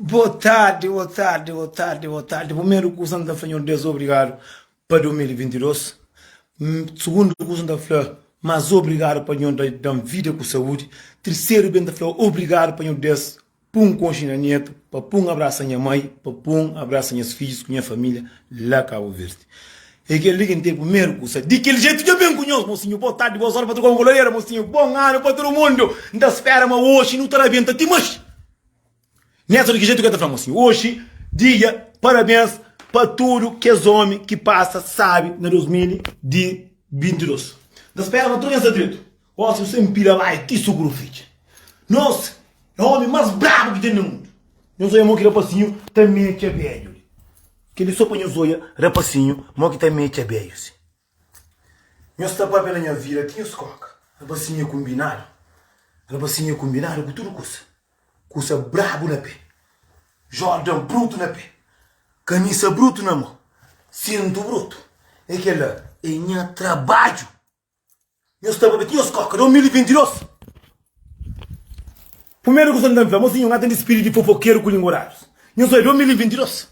Boa tarde, boa tarde, boa tarde, boa tarde. Primeiro curso da Flor, Deus obrigado para 2022. Segundo curso da Flor, mas obrigado para dar vida com saúde. Terceiro bem da Flor, obrigado para Deus pum consciência para pum abraço a minha mãe, para pum abraço a meus filhos, com minha família, lá Cabo Verde. E que ele tem primeiro curso. De que jeito já bem conheço, mocinho. Boa tarde, boa sorte para todo mundo, mocinho. Bom ano para todo mundo. Ainda espera, mas hoje não estará bem, tá mas nessa de jeito que eu estou falando assim, hoje, dia, parabéns para tudo que os homens que passa, sabe, na 2022. Da espera, não trouxe direito. Hoje, você me pira vai, que seguro feito. Nossa, é o homem mais bravo que tem no mundo. Eu sou irmão que rapacinho, também é velho. Que ele só põe os olhos, rapacinho, mas que também é velho. Eu estou para ver na minha vida, tinha os coca. Rapacinho combinado com tudo coisa. Coisa brabo na pé. Jordan bruto na pé. Camisa bruto na mão. Cinto bruto. É que ela é minha trabalho. Eu estava bem, tinha os coca, 2022. Primeiro que eu estou dando, mocinho, não tem espírito de fofoqueiro com linguarários. Eu sou 2022.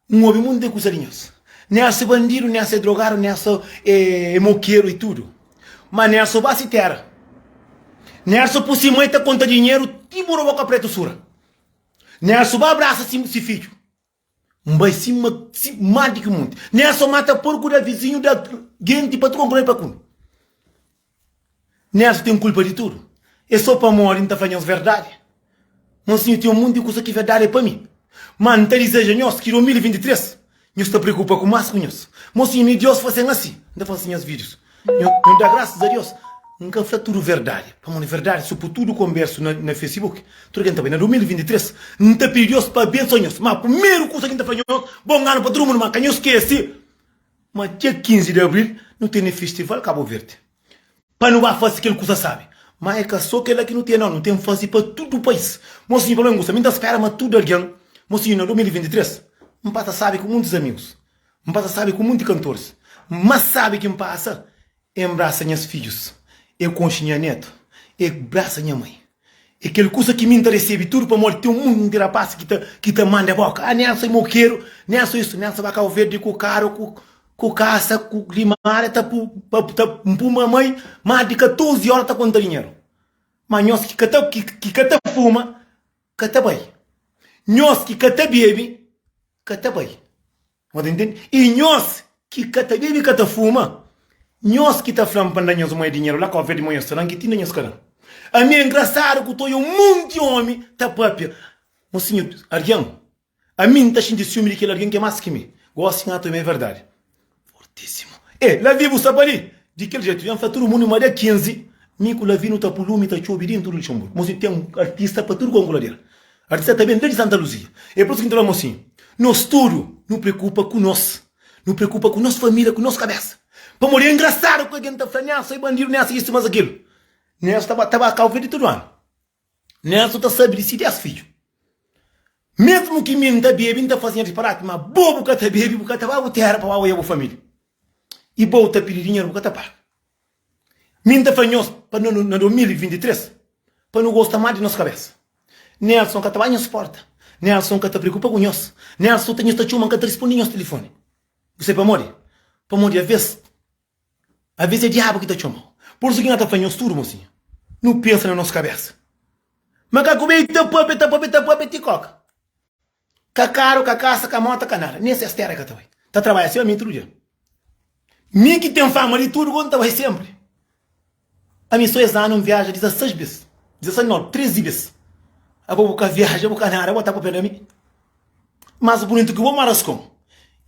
Um homem muito de coisinhas. Nem a ser bandido, nem a ser drogado, nem a ser moqueiro e tudo. Mas nem a ser base terra. Nem a ser por cima e conta dinheiro, tipo no boca preta sura. Nem a ser abraça se filho. Mas cima mata que muito. Nem a ser mata porco da vizinho da gente para tu comprar para com. Nem a ser tem culpa de tudo. É só para morrer, não está fazendo verdade. Mocinho, tem um monte de coisa que é verdade para mim. Mas não deseja nós que em 2023 não se preocupa com mais com nós. Mocinho, Deus fazendo assim. Não fazem os vídeos. Eu dá graças a Deus. Nunca foi tudo verdade. Para verdade, se por tudo converso na Facebook, tudo que também, na 2023, não te pediu Deus para abençoar nós. Mas primeiro coisa que a gente faz, bom ano para todo mundo, mas que não esquece. Mas dia 15 de abril, não tem festival Cabo Verde. Para não fazer aquilo que você sabe. Mas é só que ela que não tem, não tem fazer para todo o país. Mocinho, para mim, me dá espera, mas tudo alguém. Mocinho, na 2023, não passa sabe com muitos amigos. Não passa sabe com muitos cantores. Mas sabe quem passa? Embraça meus filhos. Eu consciência neto. Eu abraça minha mãe. É aquele coisa que me interessa tudo para morrer. Tem um mundo de rapaz que te manda a boca. Ah, nem sou moqueiro, nem sou isso, nem sou vaca verde com o caro, com caça, com limar, tá para mamãe, mais de 14 horas tá com dinheiro. Mas nós que cata fuma, cata bem. Nós que cata bebe, cata bem. Mas entende? E nós que cata bebe, cata fuma, nós que tá falando para nós mais dinheiro, lá com a verde manhã, será que tinha nós cara? A mim é engraçado que eu tô um monte de homem, tá papia. Mocinho, alguém, a mim tá sentindo ciúme de que alguém que é mais que mim. Gosto de também é verdade. Fortíssimo. Lá vivo o sabari. De que jeito? Eu faço todo mundo uma dia 15. Mico lá vindo tá pulume, tá chovirinho, tudo Luxemburgo. Mocinho, tem um artista para tudo com goladeira. Artista também desde Santa Luzia. É por isso que então, mocinho, nós tudo não preocupa com nós. Não preocupa com nossa família, com nossa cabeça. Para morrer engraçado com alguém tá falando, sai bandido, nessa isso, mas aquilo. Nessa tava a calva de todo ano. Nessa tá sabe decidir as filhos. Mesmo que mim tá bebendo, tá fazendo disparate, mas bobo que tá bebendo, porque tá para terra para a família. E bobo tá pedindo dinheiro, porque tá para. Mim tá falando para no 2023, para não gostar mais de nossa cabeça. Nelson que tá banho suporta. Nelson que tá preocupa com nós. Nelson tem esta chuma que tá respondendo ao telefone. Você para morrer. Para morrer, às vezes é diabo que tá chama. Por isso que nós tá falando tudo, mocinho. Não pensa na nossa cabeça. Mas que comer tá pobre, te coca. Cacaro, cacaça, camota, canara. Nessa estera que tá vai. Tá trabalhando assim a mim todo dia. Mim que tem fama de tudo, quando tá vai sempre. A mim só esse ano viaja 16 vezes. 16 não, 13 vezes. A boca viaja, a boca nara, botar para mim. Mas o bonito que eu vou maras com.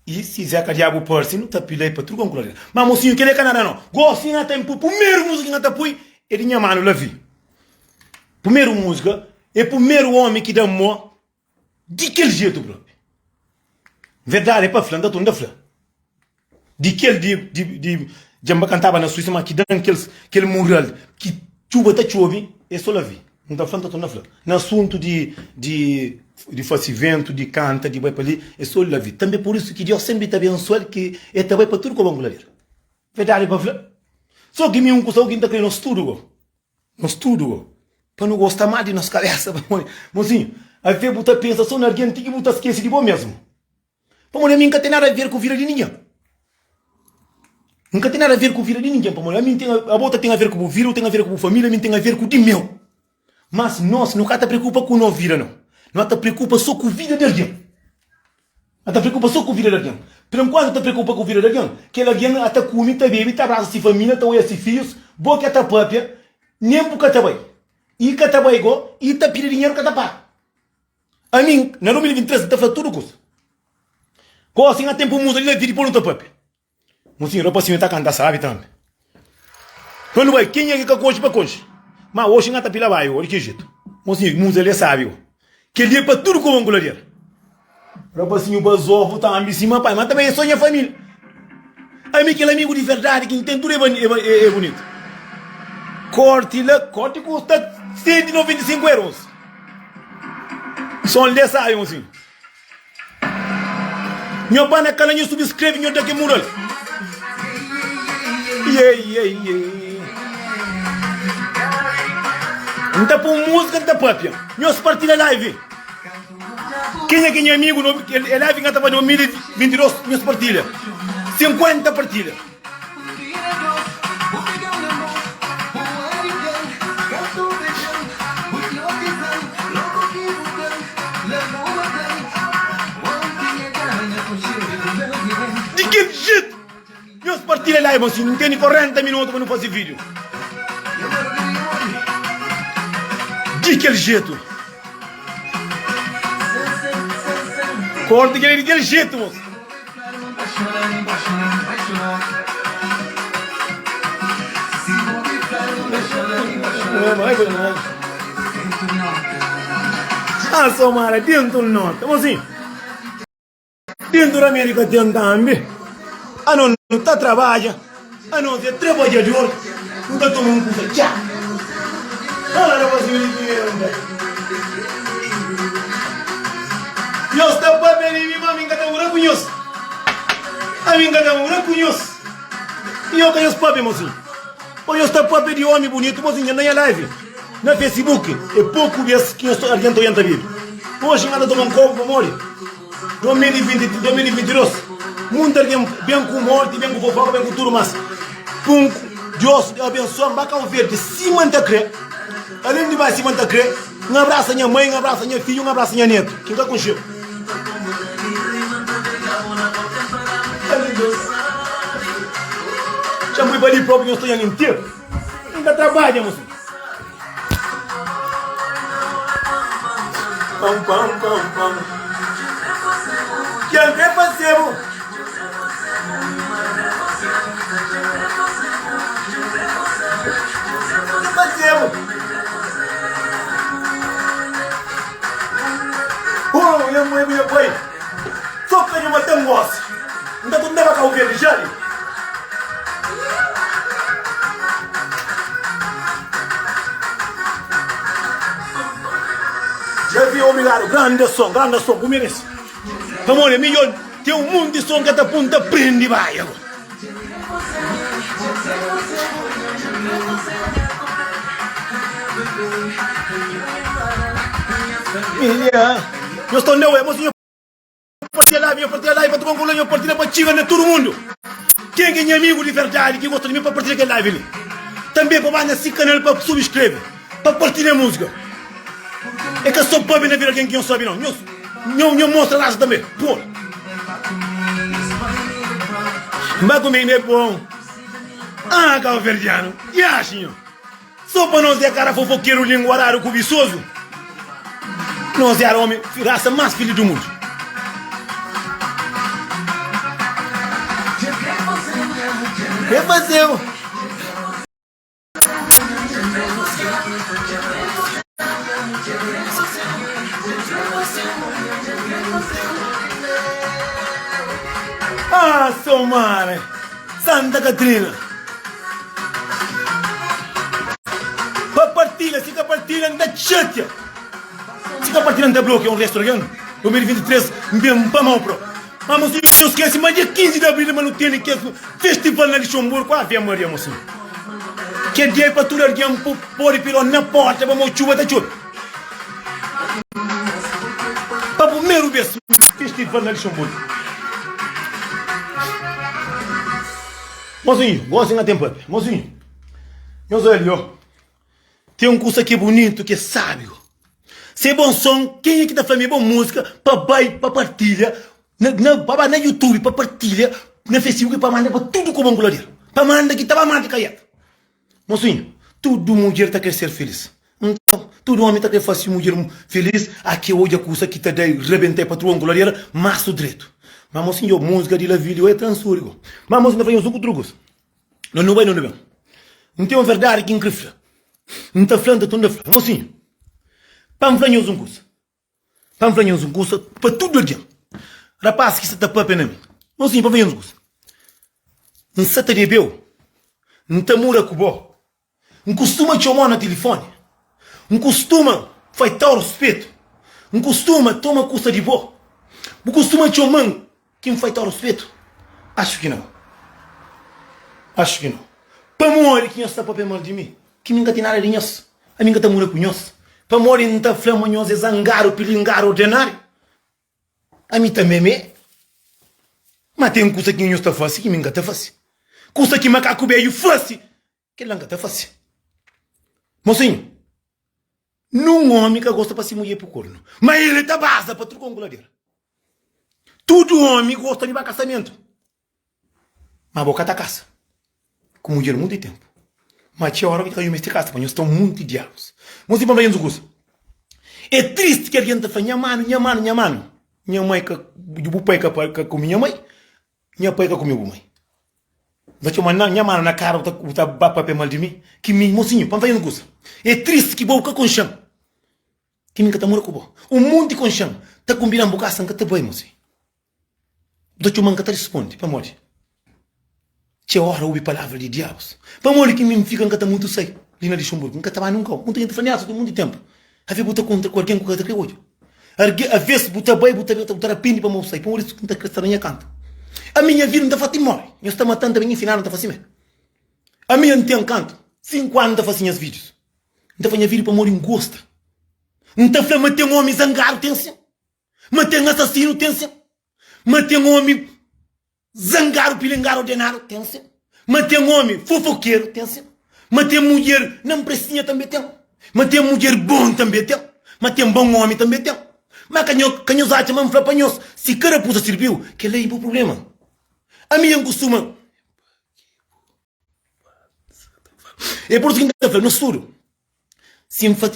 E se Zé Cadiabo Porci, não tá pilei para tudo com colher. Mas mocinho, que ele é canara não. Gostinho até em primeiro música que não pui, ele tinha mano lá vi. Primeiro música, é o primeiro homem que dá mó de que jeito, bro. Verdade, é para falar, não dá falar. De que de jamba cantava na Suíça, mas que dá aquele mural, que chuva tá chove, é só lá vi. Não tá falando, não falando. No assunto de fazer vento, de canta, de vai para ali, é só lá vi. Também por isso que Deus sempre está abençoando, que é também para tudo como vamos lá. Verdade, para falar. Só que me coisa que está querendo no estudo, para não gostar mais de nossa cabeça, mocinho. A ver, buta pensa só na Argentina e buta esquece de bom mesmo. Para mulher, nunca tem nada a ver com a vida de ninguém. Nunca tem nada a ver com a vida de ninguém. Para mulher, a bota tem a ver com o vírus, tem a ver com a família, tem a ver com o de meu. Mas nós nunca te preocupa com a vida, não. Não te preocupa só com a vida de alguém. Não te preocupa só com a vida de alguém. Por enquanto te preocupa com a vida de alguém, que alguém até come, até bebe, até abraça a família, até olha a filhos, boca até própria, nem boca até bem. E que até bem igual, e até pide dinheiro que até pá. A mim, na 2023, está fazendo tudo o curso. Com assim, há tempo muda, ele vir por um tapete. Mocinho, eu posso inventar cantar, sabe também. Quando vai, quem é que coche para coche? Mas hoje não está pila vai, olha que jeito. Mocinho, muda ele sabe. Que ele é para tudo com o angularia. Rapazinho, basou, tá ambicima, pai, mas também é sonha família. A mim, aquele amigo de verdade que entende tudo é bonito. Corte custa 195 euros. Só lhe sai, mocinho. Meu pai na cana, eu subscreve, eu daqui mural. Não tá por música, não tá própria. Eu partilha live. Quem é amigo, é live que estava em 2022, eu partilha. 50 partilha. De que jeito? Eu partilha live, assim, não tem 40 minutos para não fazer vídeo. De que jeito? Corta que ele daquele jeito, moço. Ah, só mara, dentro do norte, mocinho. Dentro da América tem também. Ah, não está trabalha. Ah, não é trabalhador. Não está tomando um curso. Tchau. Ah, não vai ser dinheiro. Eu estou para ver a minha gata ura cunhos. A minha gata ura cunhos. E eu conheço papi, mocinho. Ou eu estou para ver de homem bonito, mocinho, na live. Na Facebook. É pouco vezes que eu estou adiantando a vida. Hoje nada toma um copo para morrer. 2022. Mundo alguém bem com morte, bem com fofoca, bem com tudo mais. Deus abençoe, vai cá ver de cima da crê. Além de vai cima da crê, um abraço a minha mãe, um abraço a minha filha, um abraço a minha neto. Quem está com cheiro? Já fui para ali próprio que eu estou inteiro. Ainda trabalha, moço. Pam, pam, pam, pam. Que André Passebo. Que Passebo. Oh, minha mãe. Só que eu não tenho gosto. Ainda tu não deve cá ouvir, já. Já vi obrigado, grande som, como merece. Vamos olha, melhor, tem um monte de som que até ponta prende, vai. Milha, eu estou não, é mocinho. Eu partilho live, para tu concluir, eu partilho para chegar a todo mundo. Quem é amigo de verdade, que gosta de mim, para partilhar aquele live ali. Também para mandar esse canal para subscrever, para partilhar música. É que só pode na vida alguém que não sabe, não. Não mostra lá também. Pô. Mas comigo é bom. Ah, calverdiano. E achinho? Só para nós é cara fofoqueiro, linguarário, cobiçoso. Nós é homem, raça mais filho do mundo. É fazer. Ah, Somare, Santa Catrina. Fica partilhando da chatia. Fica partilhando da bloco, é um restaurante. 2023, bem para mão, pro. Mas não esquece, mas dia 15 de abril, mas não tem que festival na Luxemburgo, com a Ave Maria, mocinho. Que dia para tudo alguém pôr pelo na porta, para chuva da chuva. ver se festival na Luxemburgo. Mozinho, gosto de tempo. Mozinho, meus olhos, tem um curso aqui bonito, que é sábio. Se é bom som, quem é que tá falando boa música, para partilha, na YouTube, para partilha, na Facebook, para mandar para tudo como angularia. Para mandar que estava mandando caiado. Mozinho, tudo mulher está querendo ser feliz. Então, todo homem está querendo fazer mulher feliz. Aqui hoje a curso aqui está de rebentar para tua angularia, mas o direito. Mas mozinho, música de la vídeo é transúrico. Mas mozinho, não vai usar truques. Não vai. Não tem uma verdade que incrível. Não está falando de tudo. Mozinho, Pamflanhos um curso. Pamflanhos um curso para tudo aqui. Rapaz, que você está para mim. Mozinho, pamflanhos um curso. Não se te rebeu. Não te mura com o não costuma te chamar no telefone. Não costuma feitar o respeito. Não costuma tomar custa de boa. Não costuma te chamar quem feitar o respeito. Acho que não. Para morrer quem está para mal de mim. Que nunca tem nada de nós. A mim que está mura com nós. Para morrer não está flama nós é zangaro, pilingar, ordinário. A mim também é. Mas tem um custa que nós está fácil, que nunca está fácil. Custa que macaco veio fácil. Que nunca está fácil. Mocinho, não homem que gosta para se mulher pro corno. Mas ele tá base para trocar um goladeira. Todo homem gosta de casamento. Mas a boca tá caça. Com mulher muito tempo. Mas tinha hora que caiu neste casa, mas nós estamos muito diabos. Mocinho, para ver coisa. É triste que alguém tá falando, minha mano. Minha mãe que o pai que com minha mãe, minha pai que com minha mãe. Vai chamar minha mano na cara, tá papel mal de mim. Que mim, mocinho, para ver coisa. É triste que boca com chão. Que minha tá mora com boa. O mundo com chão. Tá combinando boca assim que tá bem, mocinho. Do que o manca tá responde, para morrer. Tinha hora ouvi palavra de diabos. Para morrer que me fica que tá muito sei. Lina de Luxemburgo, nunca tá mais nunca. Muita gente falhada, tem muito tempo. A ver botar contra alguém com cada hoje. A ver se botar bem, botar a pini para mostrar. Para morrer isso que não tá crescendo na minha canto. A minha vida não está fazendo morrer. Eu estou matando também em final, não está fazendo. A minha não tem canto. 5 anos não está fazendo os vídeos. Não está fazendo vídeo para morrer em gosto. Não está fazendo matar um homem zangado, tem sim. Matar um assassino, tem sim. Matar um homem zangado, pilingar, ordenado, tem sim. Matar um homem fofoqueiro, tem sim. Matar mulher não precinha também tem. Matar mulher bom também tem. Matar um bom homem também tem. Mas canhos acha, mas para nós, se cara puta serviu, que ele é o problema. A minha costuma. É por isso que ainda falo, no futuro.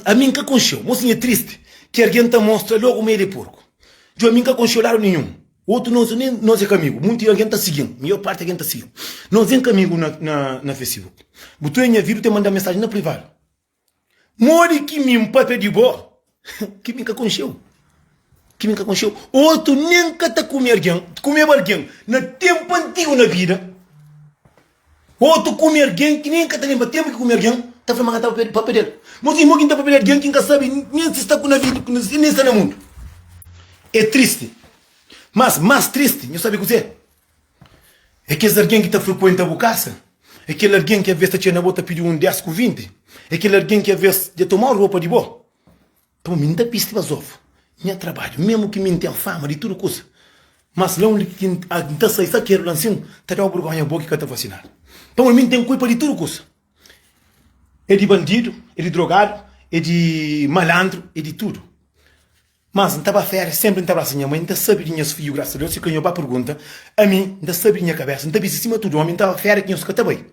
A mim que concheu, mocinha é triste, que alguém te mostra logo meio de porco. Eu a mim que concheu lá nenhum. Outro nós é caminho, muito alguém está seguindo, a maior parte alguém está seguindo. Nós é caminho na Facebook. Botou em minha vida, te manda mensagem na privada. More que me empata de boa, que me concheu. Que me concheu. Outro nunca está comer alguém, no tempo antigo na vida. Outro comer alguém que nunca está nem tempo que comer alguém, está falando que está para perder. Mas se alguém está para perder alguém que nunca sabe, nem se está com na vida, nem está no mundo. É triste. Mas mais triste, não sabe o que é que alguém que está frequenta a casa, é aquele alguém que às vezes está na bota pediu um 10 com 20, é aquele alguém que às vezes de tomar roupa de boa. Para mim, não pista para ovo. Minha trabalho, mesmo que me tenha fama de tudo coisa. Mas não que a sair só quero lançar, tá dando vergonha boa que está vacinado. Para mim tem culpa de tudo coisa. É de bandido, é de drogado, é de malandro, é de tudo. Mas não estava férias, sempre não estava assim, a mãe não sabe de minhas filhos, graças a Deus, se ganhou para a pergunta, a mim não sabe de minha cabeça, não estava em cima de tudo, a mim estava férias que eu estava bem.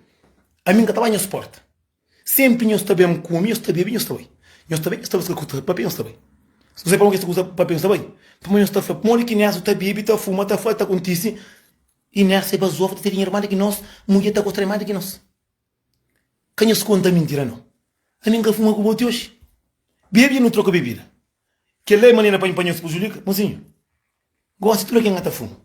A mim que estava em esporte. Sempre eu estava bem com eu estava bem, eu estava bem. Eu estava bem, eu estava com papel, eu estava bem. Se você para que usa papel, está bem. Para mim, está bem. Mole que nessa, está bebe, está fuma, está fora, está acontece. E nessa, é basova, está dinheiro mais do que nós, mulher está gostando mais do que nós. Quem se conta mentira, não? A mim que fuma com o bote hoje. Bebe não troca bebida. Que lei maneira para empanhar-se para o Julica, mozinho. Gosta de tudo quem está fuma.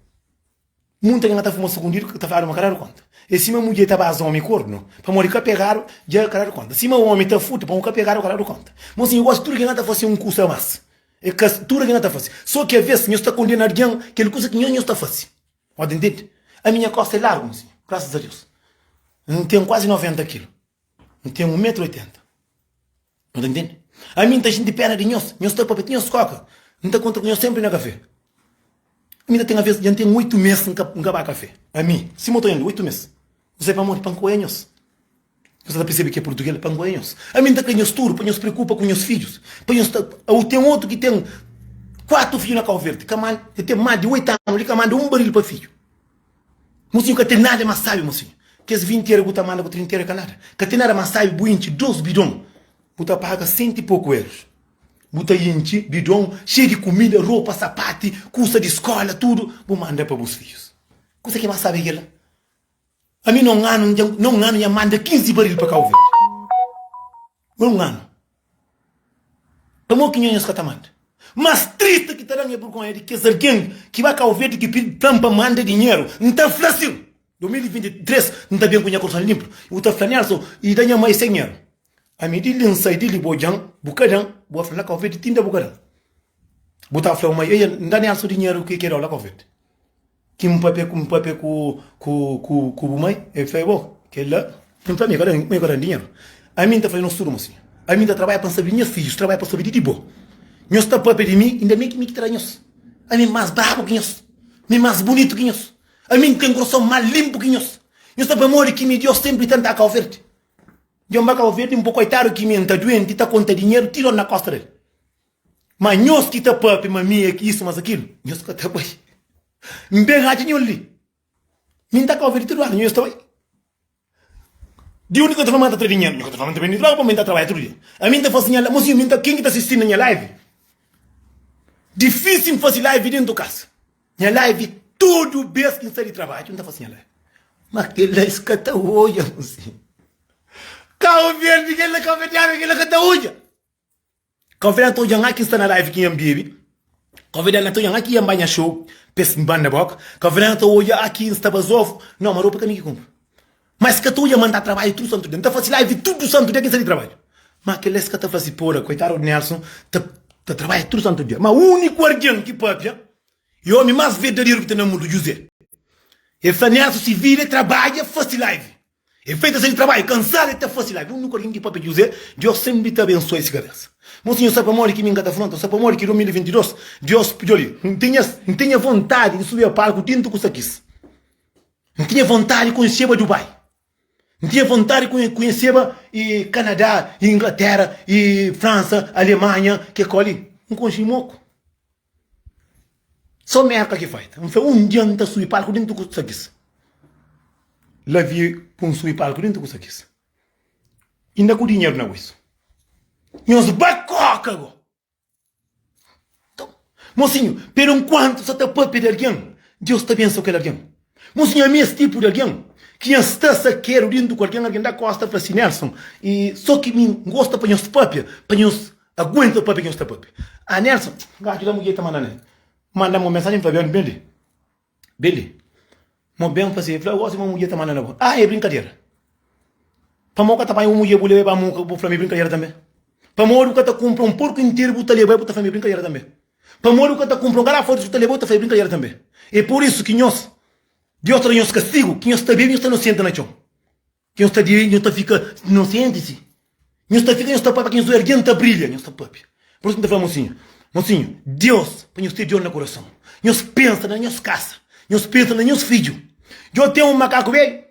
Muita gente está fumando secundário que está fazendo uma caralho conta. E se uma mulher está basando homem corno, para morrer que pegaram, já é caralho conta. Se uma homem está futo, para um pegar o caralho conta. Mozinho, eu gosto de tudo quem está fazendo um curso a mais. É que tudo que não está fácil. Só que às vezes, eu estou condenando alguém, que ele coisa que não está fácil. Pode entender? A minha costa é larga, assim, graças a Deus. Eu tenho quase 90 quilos. Eu tenho 1,80 m. Pode entender? A mim está gente de perna de nós. Nós está para petinho, coca. Não está contra nós sempre na café. Ainda tem a vez, já tem 8 meses em acabar café. A mim, se eu estou indo 8 meses. Você vai morrer pancoenhos. Você percebe que é português, pancoenhos. A mim está com os tudo, para se preocupa com os filhos. Tem outro que tem 4 filhos na Cabo Verde. Que tem mais de 8 anos, ele que manda um barril para filho. Mocinho que tem nada mais sabe, mocinho. Que as 20 euros que manda com 30 euros canada. Que tem nada mais sabe, buinte, 2 bidões. Você paga 100 e pouco euros. Buta inchi, bidão, cheio de comida, roupa, sapato, curso de escola, tudo, vou mandar para os filhos. Você que mais sabe aquilo? A mim não ano, já manda 15 baril para cá o verde. Não ano. Tomou 500 que tá manda. Mas triste que terá é por com ele, que é alguém que vai cá o verde que pede tampa, manda dinheiro. Não está fácil. 2023, não está bem com a corção limpa. Eu estou falando e dá mais 100 euros. A mim dele sai dele bojang, bucadão, boa falar com o verde, tinda bucadão. Botar falar uma, não dá nem o dinheiro que quer lá com o verde. Que um papel com o mãe, é feio bom, que lá, não está me ganhando dinheiro. A mim está fazendo tudo assim. A mim está trabalhando para saber minhas filhos, trabalha para saber de tipo. Nós está papel de mim, ainda bem que me traz nós. A mim mais bravo que nós, me mais bonito que nós. A mim tem coração mais limpo que nós. Nós está para morrer que me deu sempre tanta cá o verde. Eu me acabo verde um pouco coitado que me está doente, está conta dinheiro, tirou na costa dele. Mas nós que está papi, mamia, que isso, mas aquilo, nós que está bem. Bem ratinho ali. Me está com verde tudo, nós está bem. De único que está ter dinheiro, nós está bem, logo para me trabalhar tudo dia. A mim está fazendo, moço, quem está assistindo a minha live? Difícil fazer live dentro do casa. Minha live, tudo bem que está de trabalho, não está fazendo live. Mas aquele é escata hoje, moço. Kau verde que ele kau verde que ele kata hoje. Kau verde to yang aqui está na live que bibi. Kau verde to yang aqui yang banha show pes banda bok. Kau verde to hoje aqui está bazof. Não, mas roupa que me compra. Mas que tu ia mandar trabalho tudo santo dia. Tá fazendo live tudo santo dia que está de trabalho. Mas que les que tá fazendo pora, coitado do Nelson, tá trabalha tudo santo dia. Mas o único argumento que papia, e o homem mais verdadeiro que tem no mundo, José. E o Nelson se vira, trabalha, faz live. E feita sem trabalho, cansado de ter fosse lá. Um nunca ninguém pode dizer, Deus sempre te abençoe esse cabeça. Mocinho, sabe para que me engata fronte, sabe para que 2022, Deus pediu ali. Não tinha vontade de subir ao palco, tinto com isso aqui. Não tinha vontade de conhecer Dubai. Não tinha vontade de conhecer e Canadá, e Inglaterra, e França, Alemanha, que colhe. Não conheci moco. Só merda que faz. Não foi um dia não subir ao palco, tinto com isso aqui. La vie com sui palco dentro com isso. Ainda com dinheiro não é isso. Nós bacoca go. Então, mocinho, pero enquanto só te pode pedir alguém, Deus te abençoe aquele alguém. Mocinho, é esse tipo de alguém que está a querer dentro com alguém da costa para si Nelson e só que me gosta para nós papia, para nós aguenta papia que nós papia. A Nelson, gato da mulher tá mandando. Manda uma mensagem para Billy. Billy. Mo bem fazer, falou, gosto de uma mulher também não. Ah, é brincadeira. Para moca também uma mulher boleh para moca, vou fazer brincadeira também. Para moca que tá compra um porco inteiro, botar levar, botar fazer brincadeira também. Para moca que tá compra um garrafão, botar levar, botar fazer brincadeira também. É por isso que nós, Deus traz nos castigo, que nós está bem, nós está inocente na chão. Que nós está direito, nós está fica inocente, nós está fica, nós está para que nós erguendo brilha, nós está papi. Por isso que nós falamos mocinho, Deus, para nós ter Deus no coração. Nós pensa na nossa casa, nós pensa na nosso filho. Eu tenho um macaco bem.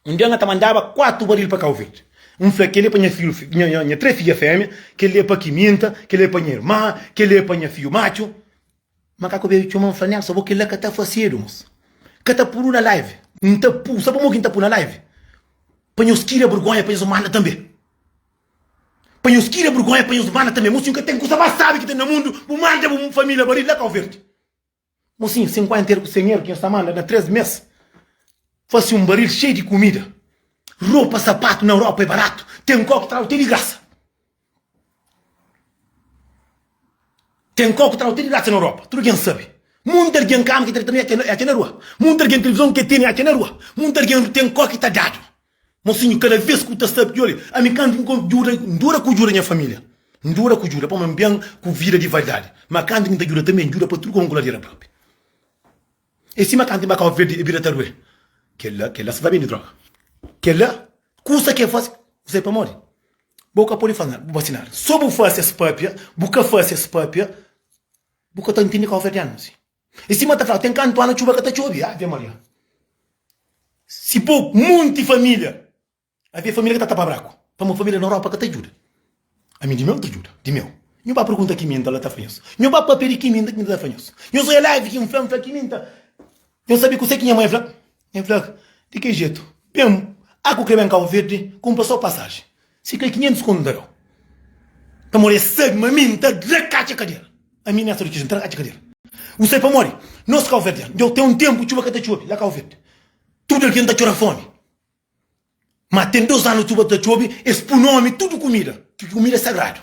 Um dia eu mandava 4 baril para cá o verde. Um foi aquele para minha 3 filhas fêmeas, que ele é para Quimenta, que ele é para minha irmã, que ele é para minha filho macho. Macaco bem, eu falei, não, só vou que ele está fazendo, moço. Que está por uma live. Sabe como que está por uma live? Para os queira vergonha, para os humanos também. Para os queira vergonha, para os humanos também. Moço, que tem coisa mais sabe que tem no mundo, o manda uma família baril lá cá o verde. Mocinho, 50 euros com 100 euros que esta manda na 13 meses. Fosse um baril cheio de comida. Roupa, sapato na Europa é barato. Tem coquetel, tem de graça. Tem coquetel, tem de graça na Europa. Tudo quem sabe. Muita gente cama que tem aqui na rua. Muita gente televisão que tem aqui na rua. Muita gente tem coquetel dado. Mocinho, cada vez que você sabe, olha, a minha canto dura com jura minha família. Dura com jura, para me bem com vida de vaidade. Mas canto que jura também, jura para tudo com goladeira própria. E se me canto vai verde e vira tarue. Que lá se vai bem de droga. Que lá, custa que faz, você para morrer. Boca pode fazer, vacinar. Só vou fazer esse papia, boca fazer esse papia, boca tá entendendo qual é o verde, E se mata frau, tem canto ana chuva que tá chovi, Ave Maria. Se pô, monte família. Havia família que tá tapa braco. Para uma família na Europa que te ajuda. A mim de meu te ajuda, de meu. Não vai perguntar que minta ela tá fanhoso. Não vai papel que minta tá fanhoso. Eu sou live que um flam que minta. Eu sabia que você que minha mãe flam. Em flam, de que jeito? Bem, a que vem cá o verde, compra só passagem. Se quer 500 conto. Para morrer segue, mas minta, dracacha a cadeira. A minha nessa origem, dracacha a cadeira. Você para morrer, não se cá o verde. Eu tenho um tempo, chuva que te chove, lá cá o verde. Tudo aqui não está chorando fome. Mas tem 2 anos tudo está chove, esse por nome, tudo comida. Que comida é sagrado.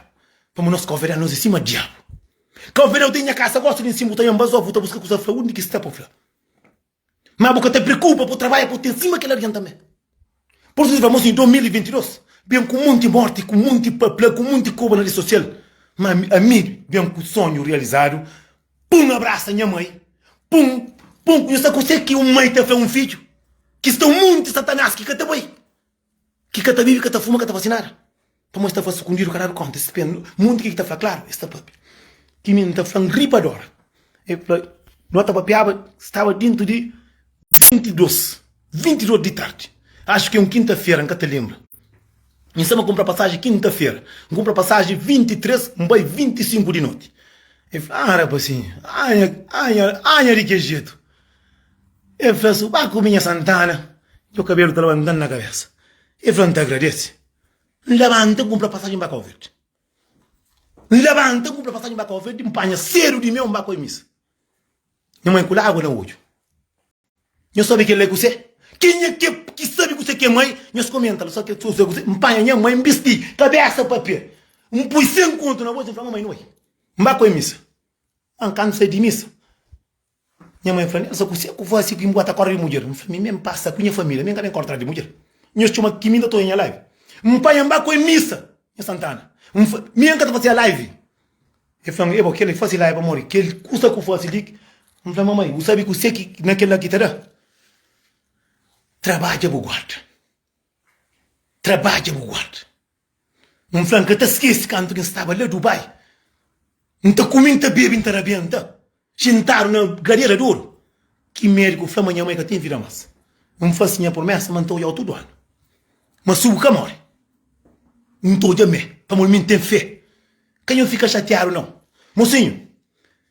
Para nós cá o verde, nós em cima diabo. Cá o verde eu tenho a casa, gosto de em cima, eu vou buscar coisa para onde que está para fora. Mas a boca te preocupa por trabalhar, por ter em cima aquele alguém também. Por isso vamos em 2022, bem com muita morte, com muito papel, com muita coisa na rede social. Mas a mim, bem com o sonho realizado, pum, abraça a minha mãe, pum, eu sei que você que o mãe te fez um filho, que está muito satanás, que cata bem, que cata vive, que cata fuma, que cata vacinar. Para mostrar para esconder o caralho conta, esse peno, muito que está falando, claro, esta papi, que me está falando ripador. Nota papiaba, estava dentro de 22 de tarde. Acho que é quinta-feira, não te lembro. Em cima compra passagem quinta-feira. Compra passagem 23, um boi 25 de noite. Eu falei, rapaz, assim, de que jeito? Eu falei assim, vai com minha Santana. E o cabelo estava andando na cabeça. Eu falei, te agradece. Levanta, compra passagem para cá o verde. Levanta, compra passagem para cá o verde. Empanha sério de meu, um baco em missa. Minha mãe com água no olho. Eu sabe que ele é você? Quem é que sabe que você que é mãe? Nós comenta, só que você empanha minha mãe, vesti, cabeça, papel. Pus 100 conto na voz e fala, mamãe, não é? Mbaco em missa. Canto sai de missa. Minha mãe fala, só que você que assim que me bota a correr de mulher. Eu falei, mesmo passa com minha família, nem quero encontrar de mulher. Nós chamamos que me estou em live. Empanha mbaco em missa. Em Santana. Minha que fazia live. Eu falei, eu vou que ele faça live para morrer. Que ele custa que eu faça ali. Eu falei, mamãe, você sabe que você que naquela guitarra? Trabalha o guarda. Trabalha o guarda. Um flanco te esquece quando estava lá em Dubai. Então comenta bebe em Tarabenta. Sentaram na gadeira de ouro. Que médico foi amanhã mãe que tem vira massa. Não faz minha promessa, mantou eu todo ano. Mas subo que morre. Não estou de mim. Para mim tem fé. Quem eu fica chateado não. Mocinho,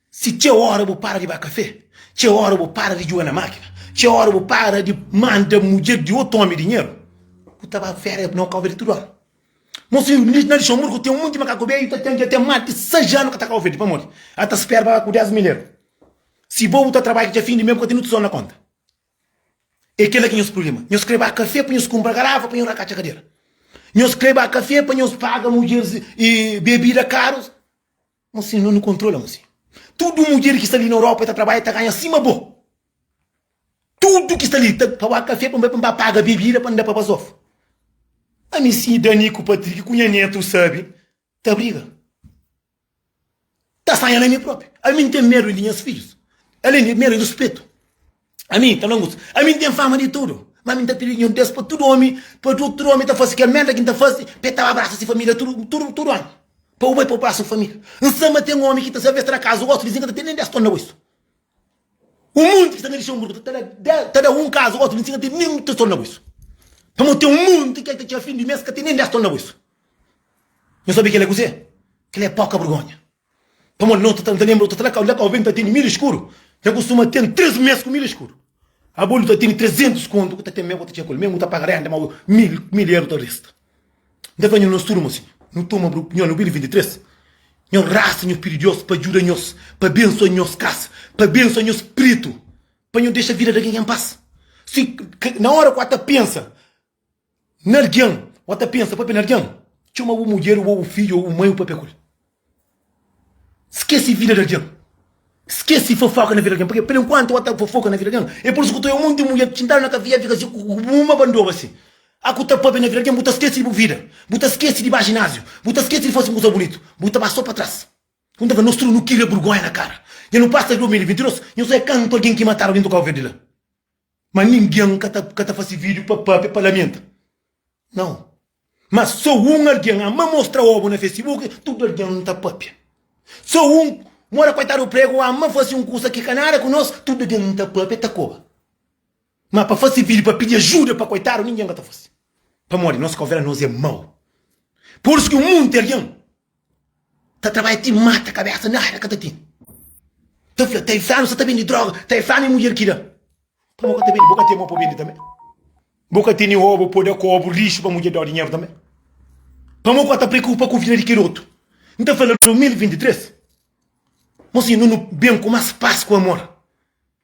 se tinha hora eu vou parar de beber café. Tinha hora eu vou parar de jogar na máquina. Tinha hora eu vou parar de mandar mulher de outro homem dinheiro. Eu estava férias não calver tudo ano. Mocinho, na lição murgo tem um monte de macaco bem, tem que ter mais de 6 anos que está calver, para morrer. Até espera para cuidar das mulheres. Se vou botar trabalho que já fim de mesmo, continua tudo na conta. É aquele que é o problema. Nós escrevemos café para nós comprar garrafa, para nós racar a cadeira. Nós escrevemos café para nós pagar mulheres e bebida caros. Mocinho, não controla, mocinho. Tudo mulher que está ali na Europa está trabalhando, está ganhando acima boa. Tudo que está ali, para pagar café, para pagar bebida, para andar para basof. A mim sim, Danico, Patrick, Cunha Neto, sabe? Tá briga. Tá saindo a mim próprio. A mim tem medo de minhas filhos. Além de medo de respeito. A mim, tá longo. A mim tem fama de tudo. Mas a mim tá pedindo um Deus para todo homem tá fazendo que a merda que tá fazendo, peta abraça a família, tudo ano. Para o bem para o braço família. Em cima tem um homem que está se vestindo na casa, o outro vizinho que tá tendo 10 toneladas isso. O mundo que está na lição, tá um caso, o outro vizinho que tem nem 10 toneladas isso. Como tem um mundo que tinha fim de mês que tem nem 10 toneladas isso. Não sabe que ele é você? Que ele é pouca vergonha. Como não te lembra, tu tá lá com o vento, tem milho escuro. Já costuma ter 3 meses com milho escuro. A bolha tá tendo 300 conto, que tá tendo mesmo, que mesmo tá pagando mais 1.000 euros do resto. Deve vir nos turmos assim. Não toma no 2023. Não raça, não espírito de Deus, para ajudar nós, para abençoar nós casa, para abençoar nós espírito, para não deixar a vida de alguém em paz. Se na hora que você pensa, Narguian, você pensa, papai Narguian, chama o mulher, ou o filho, ou o mãe, ou o papai. Esquece a vida de alguém. Esquece fofoca na vida de alguém. Porque por enquanto você fofoca na vida de alguém. É por isso que eu tenho um monte de mulher que na cavia fica assim, uma bandoa assim. A que está papai na vida de alguém, você esquece de vida. Você esquece de ir para ginásio. Você esquece de fazer uma coisa bonita. Você vai só para trás. Quando nós não queria vergonha na cara. E não passa de 2022, eu só canto alguém que mataram dentro do carro verde lá. Mas ninguém que está fazendo vídeo para parlamento. Não. Mas só alguém a mostrar ovo no Facebook, tudo alguém não está papi. Só Mora coitado o prego, a mãe fosse um curso aqui canária conosco, tudo dentro da papa e tacoa. Mas para fazer vídeo, para pedir ajuda para coitado, ninguém gata fosse. Para morrer, nossa conversa nós é mau. Por isso que o mundo inteiro tá trabalhando, te mata a cabeça, nada, cata ti. Tá inflando, você tá vendo droga, tá inflando em mulher que dá. Para boca te vende, boca te mão para vender também. Boca te nem roubo, poder cobro, lixo para mulher dar dinheiro também. Para boca tá preocupa com o vida de queroto. Então falando de 2023. Mas assim, não bem com mais paz com amor.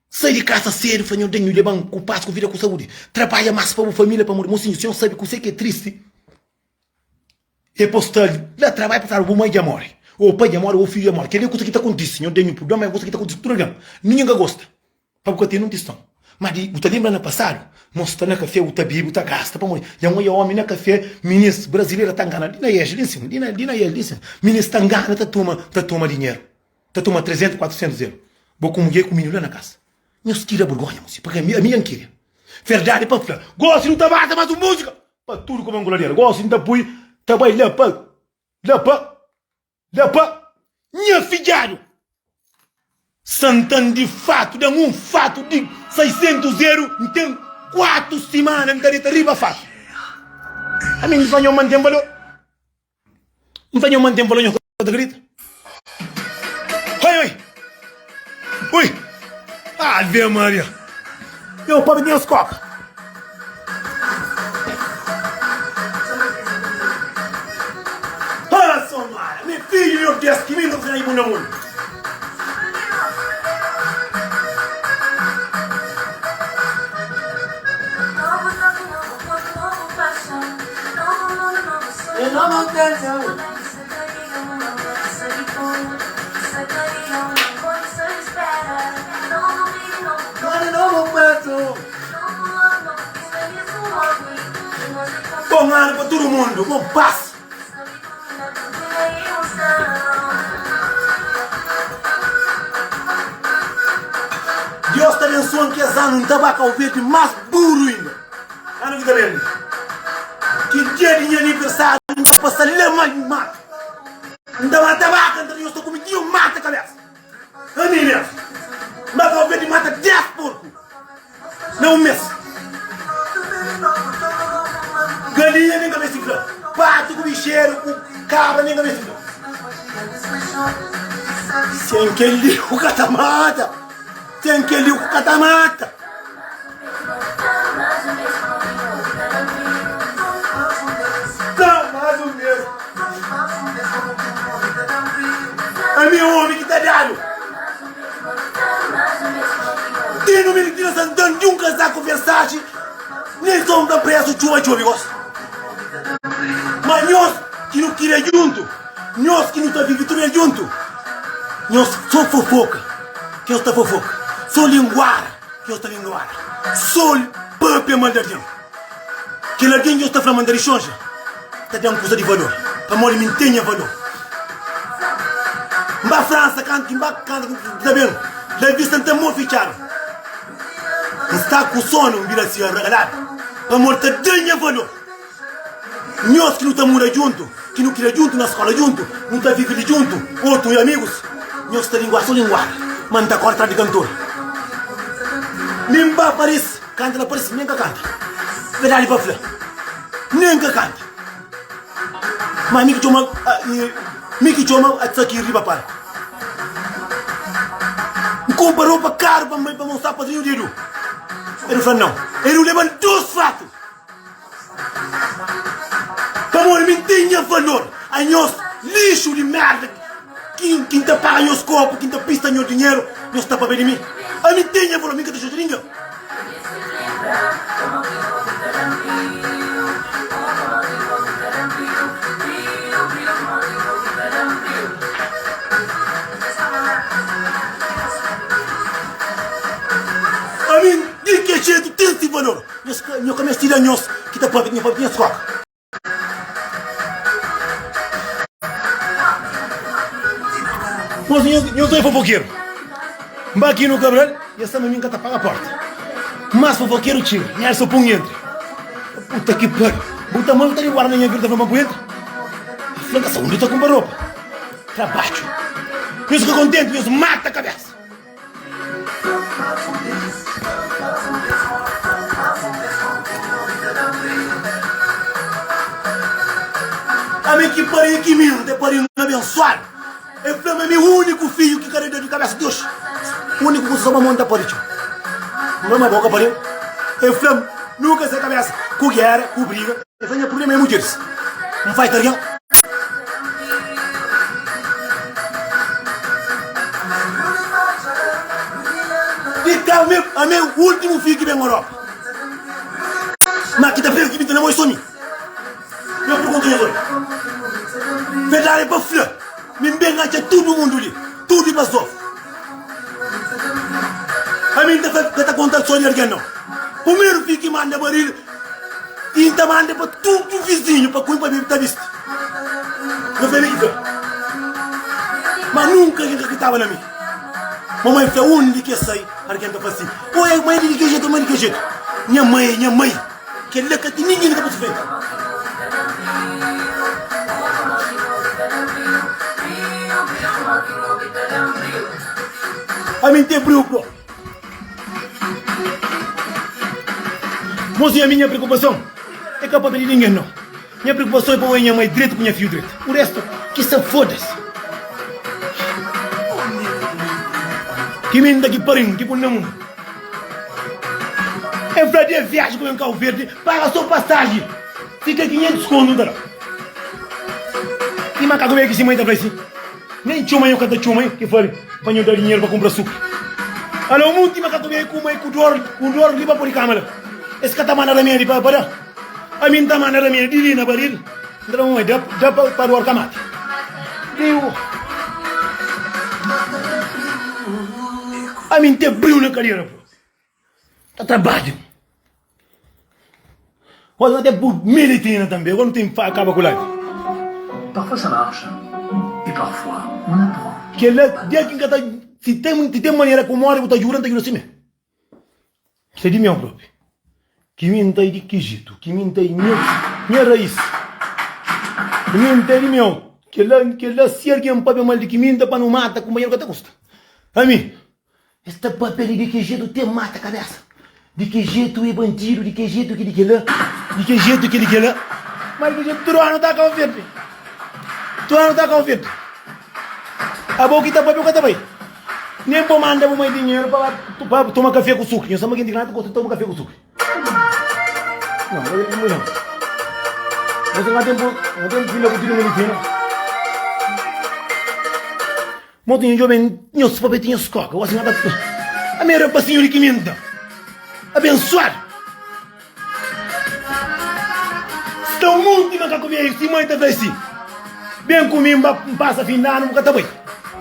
Sai de casa cedo, fanho denho, levam com paz, com vida, com saúde. Trabalha mais para a família, para morrer. Mocinho, o senhor sabe que você que é triste. É postal, lá trabalha para o mãe de amor. Ou o pai de amor, ou o filho de amor. Quer dizer, coisa que está acontecendo, senhor denho, problema é coisa que está acontecendo, tudo bem. Ninguém gosta. Para o que tem, não tem som. Mas você lembra no passado? Mostra na café, o tabibo, o gasta para morrer. E a mulher, homem na café, ministro brasileiro está enganando. Dina é, listen, dina é. Ministro está enganando, tá toma dinheiro. Tá toma 300, 400 euros. Vou com mulher com menino lá na casa. Meus tira vergonha, moço, porque a minha queria. Verdade para falar. Gosto de não trabalhar mais música. Para tudo como angoladeira. Gosto de não trabalhar para. Minha filhado. Santana de fato, dá um fato de 600 euros. Tem 4 semanas, não está arriba fato. A mim não vai manter valor. Não vai manter valor, não acredita? Oi! Ave Maria! Eu para minhas copas! Ah, Somara! Meu filho, meu Deus, que lindo que aí no mundo! Eu não quero. Tomando para todo mundo, com paz. Deus está abençoando que esse ano não estava a ouvir mais burro ainda. Ano que está vendo? Que dia de aniversário não passa ler mais mata. Não estava a tabaco, então eu estou comendo mata a cabeça. A mim mesmo. Mas a ouvir de mata 10 porcos. Não um mês. Galinha nem cabeça infla. Pato com bicheiro, com cabra nem cabeça infla. Sem que ele o catamata. Sem que ele o catamata. Tá mais ou menos. É meu homem que tá dado. Tem no meio de nós andando de um casaco Versace. Nem somos da pressa, chuva, gosto. Mas nós que não queria junto, nós que não está vivendo junto, nós só fofoca, que nós está fofoca, só linguara, que nós está linguara, só própria mandarinha. Que alguém nós está falando de change, está dando coisa de valor, para morrer me tenha valor. Na França, canta, está vendo? Já visto até muito fichado. Está com sono, vira assim, regalado, para morrer tenha valor. Nós que não estamos junto, que não queria junto na escola junto, não está vivendo junto, outros e amigos, nós está língua só linguar, mas não está cortado de cantor. Nem para Paris, canta na Paris, nem que canta. Verdade para falar, nem que canta. Mas Miki chama até aqui riba para. Compra roupa caro para mostrar para o dedo. Ele falou não, ele leva 2 fatos. Amor, me tenha valor. A nós, lixo de merda. Quem te paga os copos, quem te pista o dinheiro, nós está para ver de mim. A mim tenha valor, me que te chutinho. A mim, de que jeito tem esse valor? Nós começamos a tirar nós, que está para ver minhas copos. Mas eu sou fofoqueiro. Mas aqui no Cabral, essa menina está para a porta. Mas fofoqueiro tira, nem só põe entre. Puta que pariu. Puta mãe, está de guarda minha vida para uma poeta. A flanca onde está com roupa. Trabalho. Eu fico contente, eu mata a cabeça. A mim que parei aqui mesmo, até parei abençoado. Eu fui meu único filho que carrega de cabeça de Deus. O único que só uma monta para isso. Não é uma boca para ele. Eu fui nunca sem cabeça. Com guerra, com briga. Eu tenho problema em mulheres. Não faz targão. Então, a meu último filho que vem na Europa. Mas que também que me tem sonho. Eu pergunto hoje. Verdade é para flor. Me engancha todo mundo ali. Tudo passou. A mim está contando sonho alguém não. O primeiro filho que manda baril. E então manda para tudo o vizinho para cuidar para mim visto. Não foi nem mas nunca que estava na minha. Mamãe foi onde que eu sei. Alguém está assim. Oi, mãe de que jeito, mãe de que jeito. Minha mãe. Que ele que ninguém está possível. A mim tem preocupação. Moça, a minha preocupação é capaz de ninguém não. Minha preocupação é para a minha mãe direito com minha filha direito. O resto, que se foda-se. Que me dá que parinho, que por não. É para de viagem com um carro verde, paga só passagem. Fica 500 conto, não dá. E macaco veio aqui se mãe está assim. Nem chumai eu cada chumai que falei para eu dar dinheiro para comprar suco. Olha, o mundo macaco veio com mãe com dor ali para pôr câmera. Esse cara tá mandando a minha ali para. A minha tá mandando a minha ali na baril. Então, dá para o arcamate. Deu. A minha tem brilho na carreira. Tá trabalho. Olha, até por medicina também. Agora não tem acaba com live. Parfois ça marche. Et parfois, on apprend. Que dia que tá se tem maneira como hora eu tô jurando que não se me. Você de meu próprio. Que me entai de que jeito, que me entai minha raiz. Que me entai de meu. Que lá se alguém um papel mal de que me entai para não mata com banheiro que te custa. A mim. Esta papel de que jeito te mata a cabeça. De que jeito é bandido, de que jeito que de que lá. De que jeito que de que lá. Mas que jeito tu não tá confiante. Tu não está confiante. A boca está para também. Nem para mandar mais dinheiro para tomar café com sucre. Eu sou uma indignada que toma café com sucre. Não, não. Você não tem filho com filho medicina. Motinho jovem, tinha os papetinhos escoca. Eu assim nada. A minha roupa senhor que minta. Abençoado. Estão muito macaco velho. Se mãe está assim. Bem comigo, passa fim de ano, nunca está bem.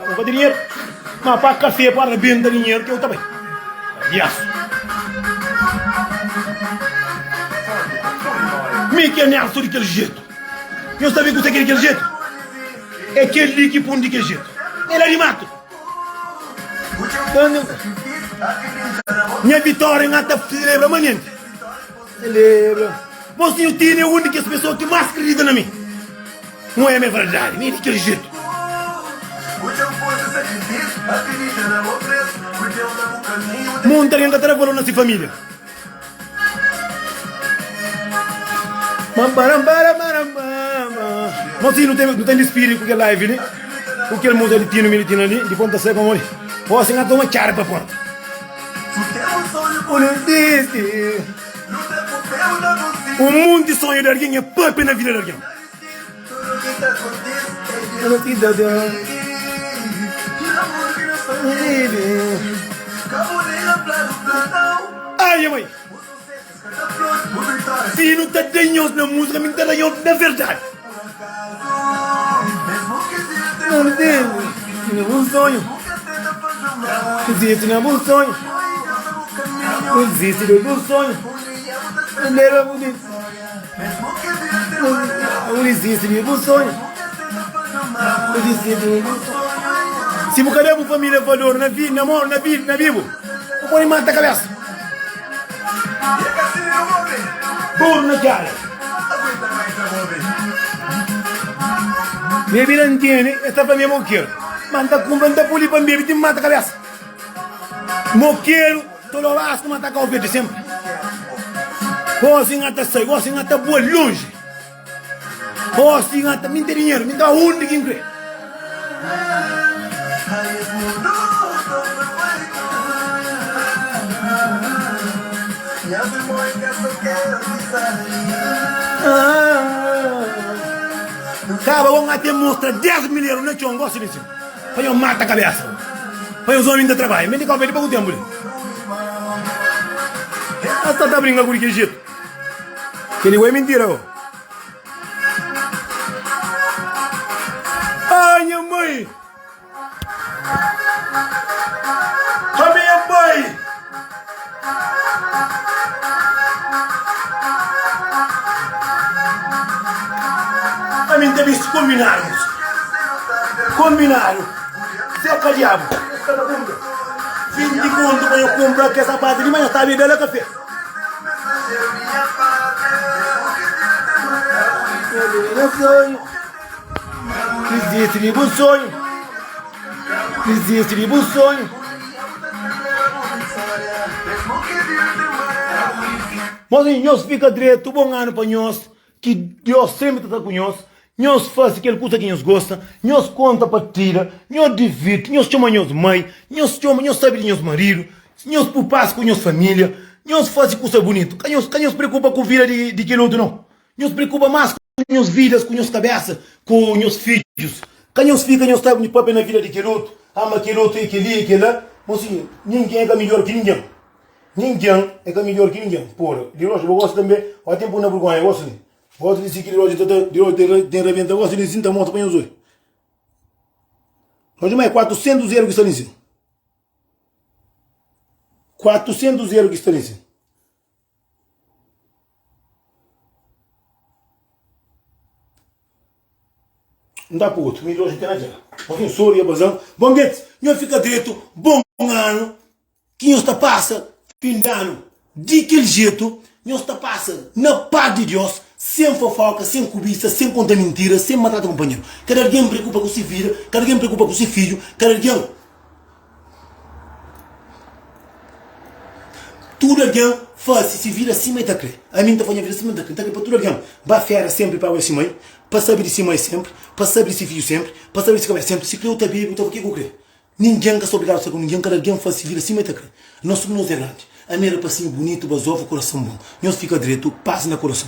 Não vou ter dinheiro, mas para café, para bem de dinheiro, que eu está bem. Yes. Me quer nem sou daquele jeito. Eu sabia que você quer daquele jeito. É aquele que põe daquele jeito. Ele é animado. Minha vitória não está celebra amanhã. Celebra. Você tem a única pessoa que mais acredita na mim. Não é minha verdade, nem daquele jeito. Muita gente está trabalhando nessa família. Mas não tem espírito com aquele live, né? Com aquele moço militino ali, de ponta seca como ele. Você não toma cara para fora. O mundo de sonho de alguém é papo na vida de alguém. Ai, mãe. Se não está denhoso na música, me está denhoso na verdade. Não entendo. Não é um sonho. Existe, não é um sonho. Existe, não é um sonho. Não existe, não é um sonho. Se você quer uma família valor na vida, na vivo, não pode matar a cabeça. Bom na cara. Minha vida entende, esta família é moqueira. Manda cumbra, anda puli para beber, te mata a cabeça. Moqueiro, todo lá, se mata a verde sempre. Você não está saindo, você não está boa longe. Você não está, me tem dinheiro, me dá onde quem crê. Cara, vamos até mostrar 10 milhões, não é que eu gosto disso. Para eu matar a cabeça. Para os homens de trabalho. Me diga o para o tempo. Essa tá brincando com o que jeito. Que ele é mentira, ó. Ai, minha mãe. A minha mãe. A mim teve isso combinarmos. Combinaram. Seca diabo. Fim de conta para eu comprar que essa parte de manhã está bebendo café. Meu sonho. Existe um sonho. Existe um sonho. Mas nós fica direito, bom ano para nós, que Deus sempre está com nós. Nós faz aquele coisa que nós gosta, nós conta para tira, nós divide, nós chama nós mãe, nós sabe de nós marido, nós pupassa com nós família, nós faz coisa bonita. Que nós preocupa com a vida de aquele outro não. Nós preocupa mais com nós vidas, com nós cabeça, com nós filhos. Que nós fica, nós sabe de papel na vida de aquele outro, ama aquele outro e aquele lá. Mas assim, ninguém é melhor que ninguém. Ninguém é melhor que ninguém. Porra, de hoje eu gosto também, há tempo na vergonha, eu gosto de. Gosto de seguir hoje, de reventar, gosto de sinta moto para os dois. Hoje mais 400 euros que estão em cima. 400 euros que estão em cima. Não dá para outro, mas hoje tem na já. Porque sou e abazão. Bom, gente, não fica direito, bom ano, que nós está passa, fim de ano, de aquele jeito, nós está passa, na paz de Deus, sem fofoca, sem cobiça, sem contar mentira, sem matar o companheiro. Cada alguém preocupa com si vida, cada alguém preocupa com si filho, cada alguém. Tudo alguém faz se vira acima e está a crer. A mim está fazendo vir acima e está a crer. Está a crer para tudo alguém. Vai fera sempre para o si mãe, para saber de si mãe sempre, para saber de si filho sempre, para saber de si cabeça sempre. Se crê o tabi, então o que eu creio? Ninguém que é obrigado a ser com ninguém, cada alguém faz se vira acima e está a crer. Nós somos nós errantes. A minha era para cima bonito, basova, coração bom. Nós fica direito, paz no coração.